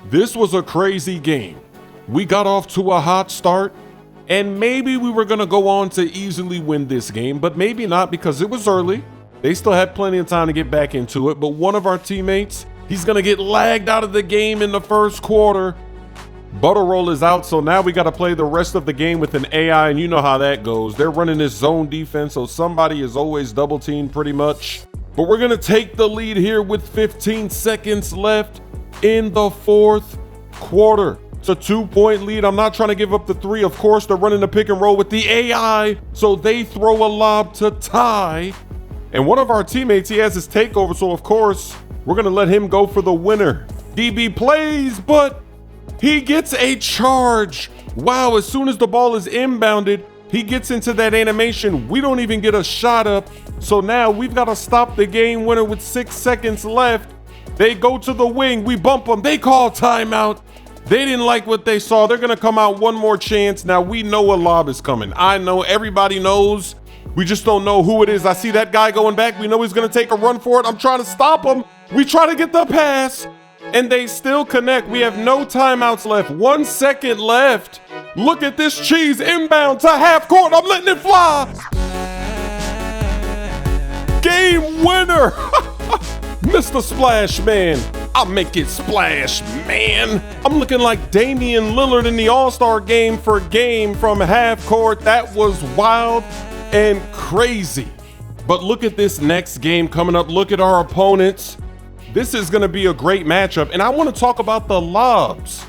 This was a crazy game. We got off to a hot start, and maybe we were gonna go on to easily win this game, but maybe not because it was early. They still had plenty of time to get back into it, but one of our teammates, he's gonna get lagged out of the game in the first quarter. Butterroll is out, so now we gotta play the rest of the game with an AI, and you know how that goes. They're running this zone defense, so somebody is always double teamed pretty much. But we're gonna take the lead here with 15 seconds left in the fourth quarter. It's a 2-point lead. I'm not trying to give up the three. Of course, they're running the pick and roll with the AI, so they throw a lob to Ty. And one of our teammates, he has his takeover, so of course, we're gonna let him go for the winner. DB plays, but he gets a charge. Wow, as soon as the ball is inbounded, he gets into that animation. We don't even get a shot up. So now we've got to stop the game winner with 6 seconds left. They go to the wing. We bump them. They call timeout. They didn't like what they saw. They're going to come out one more chance. Now we know a lob is coming. I know, everybody knows. We just don't know who it is. I see that guy going back. We know he's going to take a run for it. I'm trying to stop him. We try to get the pass. And they still connect. We have no timeouts left. 1 second left. Look at this cheese inbound to half court. I'm letting it fly. Game winner. Mr. Splash Man. I'll make it splash, man. I'm looking like Damian Lillard in the All-Star game for game from half court. That was wild and crazy. But look at this next game coming up. Look at our opponents. This is going to be a great matchup, and I want to talk about the lobs.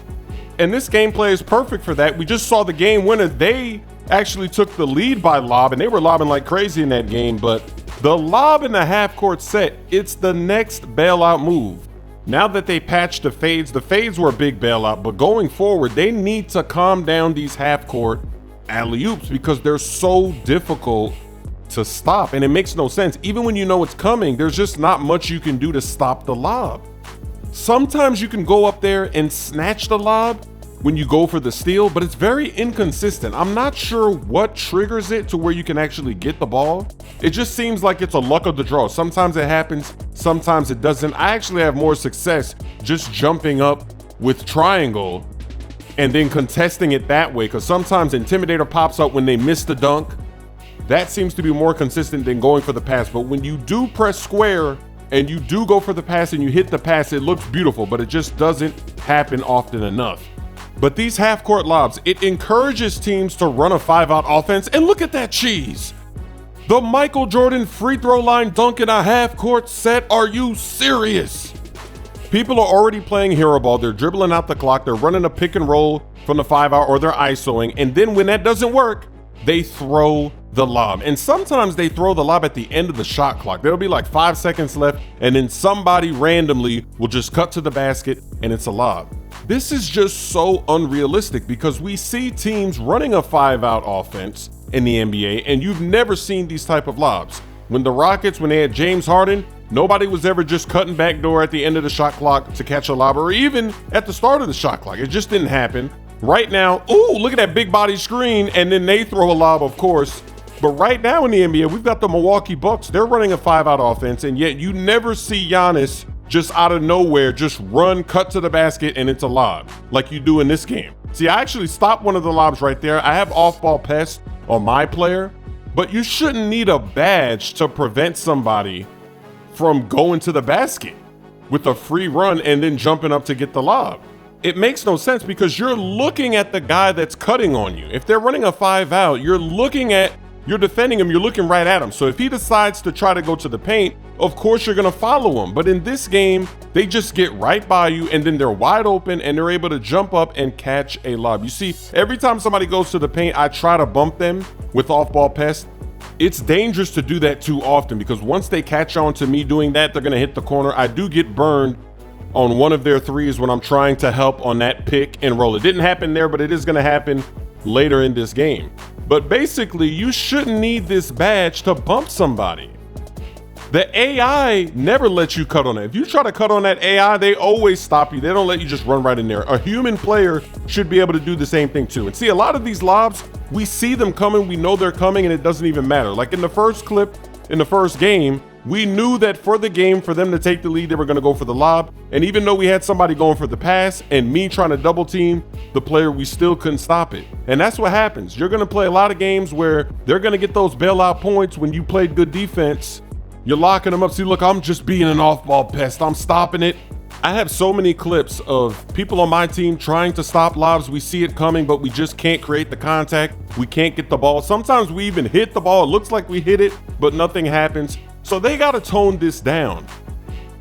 And this gameplay is perfect for that. We just saw the game winner. They actually took the lead by lob, and they were lobbing like crazy in that game, but the lob in the half-court set, it's the next bailout move. Now that they patched the fades were a big bailout, but going forward, they need to calm down these half-court alley-oops because they're so difficult to stop, and it makes no sense. Even when you know it's coming, there's just not much you can do to stop the lob. Sometimes you can go up there and snatch the lob when you go for the steal, but it's very inconsistent. I'm not sure what triggers it to where you can actually get the ball. It just seems like it's a luck of the draw. Sometimes it happens, sometimes it doesn't. I actually have more success just jumping up with triangle and then contesting it that way, because sometimes Intimidator pops up when they miss the dunk. That seems to be more consistent than going for the pass. But when you do press square and you do go for the pass and you hit the pass, it looks beautiful, but it just doesn't happen often enough. But these half-court lobs, it encourages teams to run a 5-out offense. And look at that cheese. The Michael Jordan free throw line dunk in a half-court set. Are you serious? People are already playing hero ball. They're dribbling out the clock. They're running a pick and roll from the 5-out, or they're ISOing. And then when that doesn't work, they throw the lob. And sometimes they throw the lob at the end of the shot clock. There'll be like 5 seconds left, and then somebody randomly will just cut to the basket and it's a lob. This is just so unrealistic because we see teams running a 5-out offense in the NBA, and you've never seen these type of lobs. When the Rockets, when they had James Harden, nobody was ever just cutting backdoor at the end of the shot clock to catch a lob, or even at the start of the shot clock. It just didn't happen. Right now, ooh, look at that big body screen, and then they throw a lob, of course. But right now in the NBA, we've got the Milwaukee Bucks. They're running a 5-out offense, and yet you never see Giannis just out of nowhere just run, cut to the basket, and it's a lob like you do in this game. See, I actually stopped one of the lobs right there. I have off-ball pest on my player, but you shouldn't need a badge to prevent somebody from going to the basket with a free run and then jumping up to get the lob. It makes no sense because you're looking at the guy that's cutting on you. If they're running a 5-out, you're defending him, you're looking right at him. So if he decides to try to go to the paint, of course you're gonna follow him. But in this game, they just get right by you and then they're wide open and they're able to jump up and catch a lob. You see, every time somebody goes to the paint, I try to bump them with off-ball pest. It's dangerous to do that too often because once they catch on to me doing that, they're gonna hit the corner. I do get burned on one of their threes when I'm trying to help on that pick and roll. It didn't happen there, but it is gonna happen later in this game. But basically, you shouldn't need this badge to bump somebody. The AI never lets you cut on it. If you try to cut on that AI, they always stop you. They don't let you just run right in there. A human player should be able to do the same thing too. And see, a lot of these lobs, we see them coming, we know they're coming, and it doesn't even matter. Like in the first clip, in the first game, We knew that for the game, for them to take the lead, they were going to go for the lob. And even though we had somebody going for the pass and me trying to double team the player, we still couldn't stop it. And that's what happens. You're going to play a lot of games where they're going to get those bailout points when you played good defense. You're locking them up. See, look, I'm just being an off-ball pest. I'm stopping it. I have so many clips of people on my team trying to stop lobs. We see it coming, but we just can't create the contact. We can't get the ball. Sometimes we even hit the ball. It looks like we hit it, but nothing happens. So they got to tone this down.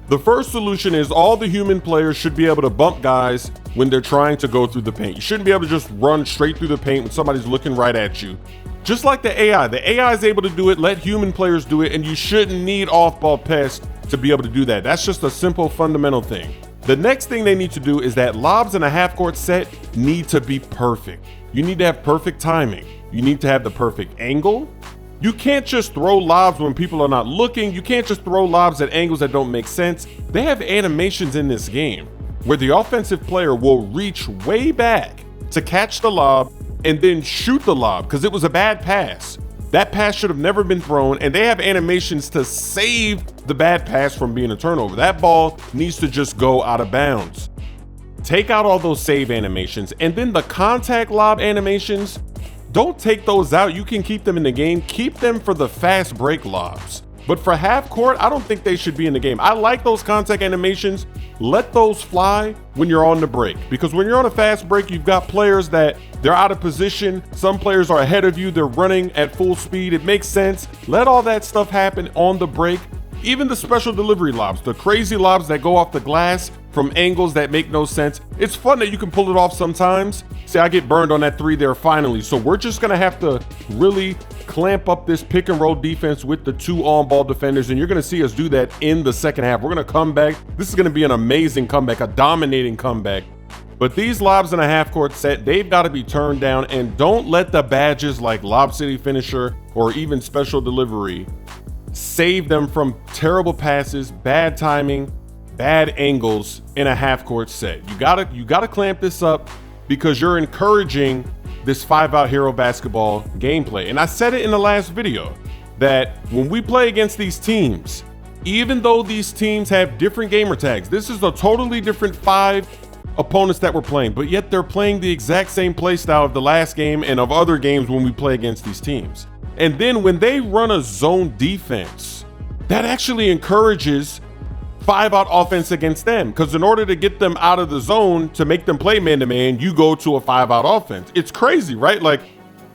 The first solution is all the human players should be able to bump guys when they're trying to go through the paint. You shouldn't be able to just run straight through the paint when somebody's looking right at you. Just like the AI is able to do it, let human players do it, and you shouldn't need off-ball pests to be able to do that. That's just a simple fundamental thing. The next thing they need to do is that lobs in a half-court set need to be perfect. You need to have perfect timing. You need to have the perfect angle. You can't just throw lobs when people are not looking. You can't just throw lobs at angles that don't make sense. They have animations in this game where the offensive player will reach way back to catch the lob and then shoot the lob because it was a bad pass. That pass should have never been thrown, and they have animations to save the bad pass from being a turnover. That ball needs to just go out of bounds. Take out all those save animations, and then the contact lob animations, don't take those out. You can keep them in the game. Keep them for the fast break lobs. But for half court, I don't think they should be in the game. I like those contact animations. Let those fly when you're on the break. Because when you're on a fast break, you've got players that they're out of position. Some players are ahead of you. They're running at full speed. It makes sense. Let all that stuff happen on the break. Even the special delivery lobs, the crazy lobs that go off the glass from angles that make no sense. It's fun that you can pull it off sometimes. See, I get burned on that three there finally. So we're just going to have to really clamp up this pick and roll defense with the two on-ball defenders. And you're going to see us do that in the second half. We're going to come back. This is going to be an amazing comeback, a dominating comeback. But these lobs in a half-court set, they've got to be turned down. And don't let the badges like Lob City Finisher or even Special Delivery save them from terrible passes, bad timing, bad angles in a half-court set. You gotta clamp this up because you're encouraging this 5-out hero basketball gameplay. And I said it in the last video that when we play against these teams, even though these teams have different gamer tags, this is a totally different 5 opponents that we're playing, but yet they're playing the exact same play style of the last game and of other games when we play against these teams. And then when they run a zone defense, that actually encourages 5-out offense against them. Because in order to get them out of the zone, to make them play man-to-man, you go to a 5-out offense. It's crazy, right? Like,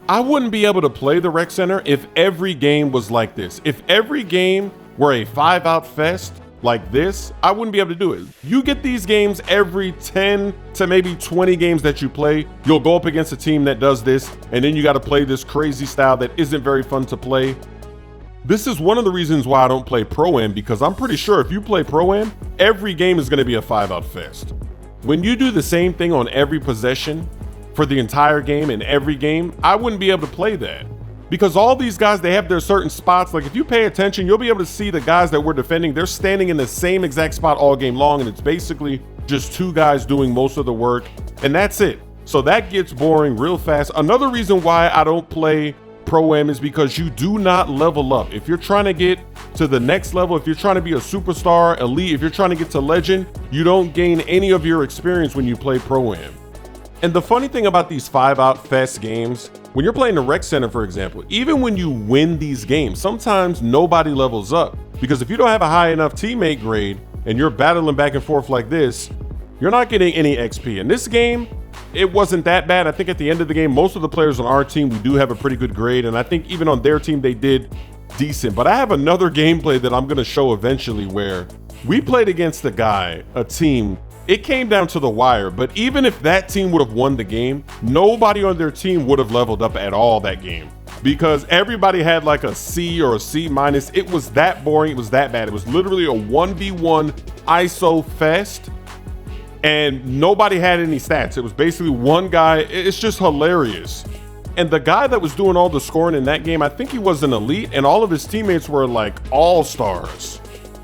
I wouldn't be able to play the rec center if every game was like this. If every game were a 5-out fest like this, I wouldn't be able to do it. You get these games every 10 to maybe 20 games that you play. You'll go up against a team that does this, and then you got to play this crazy style that isn't very fun to play. This is one of the reasons why I don't play Pro-Am, because I'm pretty sure if you play Pro-Am, every game is going to be a 5-out fest. When you do the same thing on every possession for the entire game in every game, I wouldn't be able to play that. Because all these guys, they have their certain spots. Like if you pay attention, you'll be able to see the guys that we're defending. They're standing in the same exact spot all game long, and it's basically just 2 guys doing most of the work, and that's it. So that gets boring real fast. Another reason why I don't play Pro-Am is because you do not level up. If you're trying to get to the next level, if you're trying to be a superstar, elite, if you're trying to get to legend, you don't gain any of your experience when you play Pro-Am. And the funny thing about these 5-out fest games, when you're playing the rec center, for example, even when you win these games, sometimes nobody levels up. Because if you don't have a high enough teammate grade and you're battling back and forth like this, you're not getting any XP. In this game, it wasn't that bad. I think at the end of the game, most of the players on our team, we do have a pretty good grade. And I think even on their team, they did decent. But I have another gameplay that I'm going to show eventually where we played against a team. It came down to the wire, but even if that team would have won the game, nobody on their team would have leveled up at all that game because everybody had like a C or a C minus. It was that boring. It was that bad. It was literally a 1v1 ISO fest and nobody had any stats. It was basically one guy. It's just hilarious. And the guy that was doing all the scoring in that game, I think he was an elite and all of his teammates were like all-stars.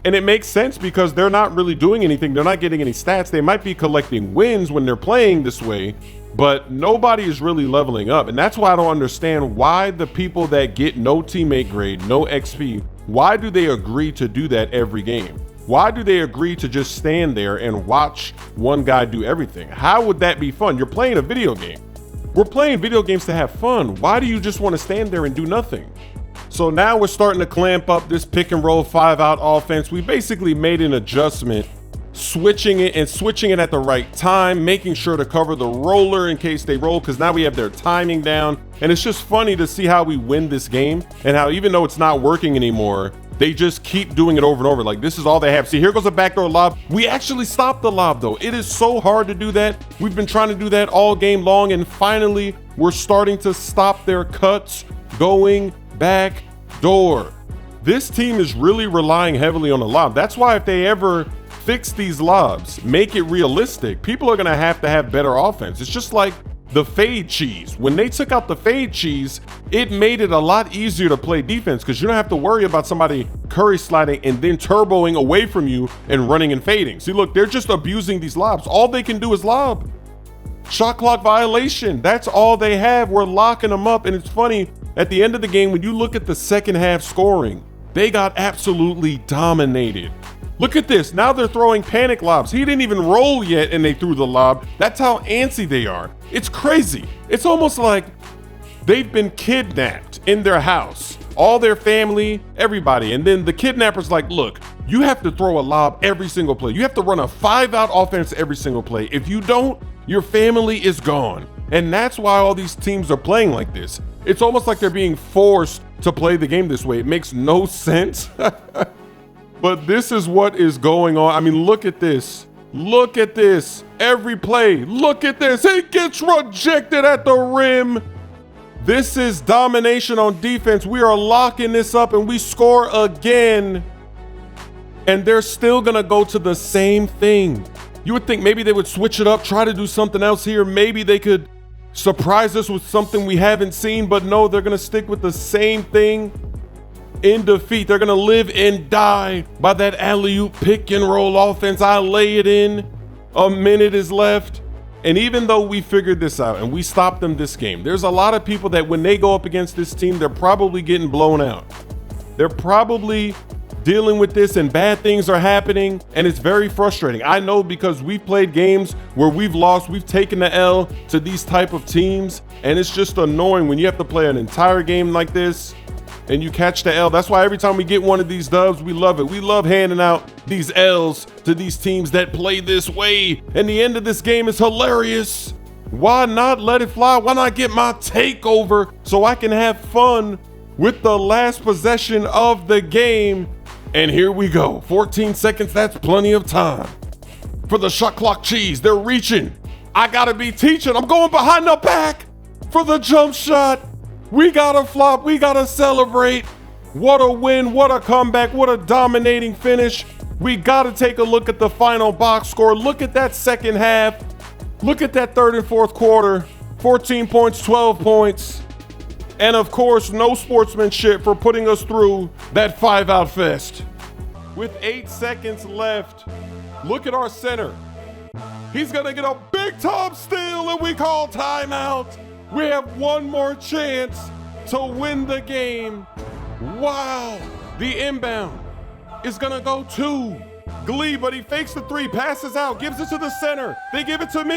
And it makes sense because they're not really doing anything. They're not getting any stats. They might be collecting wins when they're playing this way, but nobody is really leveling up. And that's why I don't understand why the people that get no teammate grade, no XP, Why do they agree to do that every game? Why do they agree to just stand there and watch one guy do everything? How would that be fun? You're playing a video game. We're playing video games to have fun. Why do you just want to stand there and do nothing? So now we're starting to clamp up this pick and roll 5-out offense. We basically made an adjustment, switching it at the right time, making sure to cover the roller in case they roll, because now we have their timing down. And it's just funny to see how we win this game and how even though it's not working anymore, they just keep doing it over and over. Like, this is all they have. See, here goes a backdoor lob. We actually stopped the lob, though. It is so hard to do that. We've been trying to do that all game long, and finally, we're starting to stop their cuts going back door. This team is really relying heavily on the lob. That's why if they ever fix these lobs, make it realistic, people are going to have better offense. It's just like the fade cheese. When they took out the fade cheese, it made it a lot easier to play defense because you don't have to worry about somebody curry sliding and then turboing away from you and running and fading. See, look, they're just abusing these lobs. All they can do is lob. Shot clock violation. That's all they have. We're locking them up. And it's funny, at the end of the game, when you look at the second half scoring, they got absolutely dominated. Look at this. Now they're throwing panic lobs. He didn't even roll yet and they threw the lob. That's how antsy they are. It's crazy. It's almost like they've been kidnapped in their house. All their family, everybody. And then the kidnapper's like, look, you have to throw a lob every single play. You have to run a 5-out offense every single play. If you don't, your family is gone. And that's why all these teams are playing like this. It's almost like they're being forced to play the game this way. It makes no sense. But this is what is going on. I mean, look at this. Look at this. Every play. Look at this. He gets rejected at the rim. This is domination on defense. We are locking this up and we score again. And they're still going to go to the same thing. You would think maybe they would switch it up, try to do something else here. Maybe they could surprise us with something we haven't seen. But no, they're going to stick with the same thing. In defeat, they're gonna live and die by that alley-oop pick and roll offense. I lay it in. A minute is left. And even though we figured this out and we stopped them this game, there's a lot of people that when they go up against this team, they're probably getting blown out. They're probably dealing with this and bad things are happening. And it's very frustrating. I know because we've played games where we've lost, we've taken the L to these type of teams. And it's just annoying when you have to play an entire game like this and you catch the L. That's why every time we get one of these dubs, we love it. We love handing out these L's to these teams that play this way. And the end of this game is hilarious. Why not let it fly? Why not get my takeover so I can have fun with the last possession of the game? And here we go. 14 seconds, that's plenty of time. For the shot clock cheese, they're reaching. I gotta be teaching. I'm going behind the back for the jump shot. We gotta flop, we gotta celebrate. What a win, what a comeback, what a dominating finish. We gotta take a look at the final box score. Look at that second half. Look at that third and fourth quarter. 14 points, 12 points. And of course, no sportsmanship for putting us through that 5-out fest. With 8 seconds left, look at our center. He's gonna get a big time steal and we call timeout. We have one more chance to win the game. Wow. The inbound is gonna go to Glee, but he fakes the three, passes out, gives it to the center. They give it to me.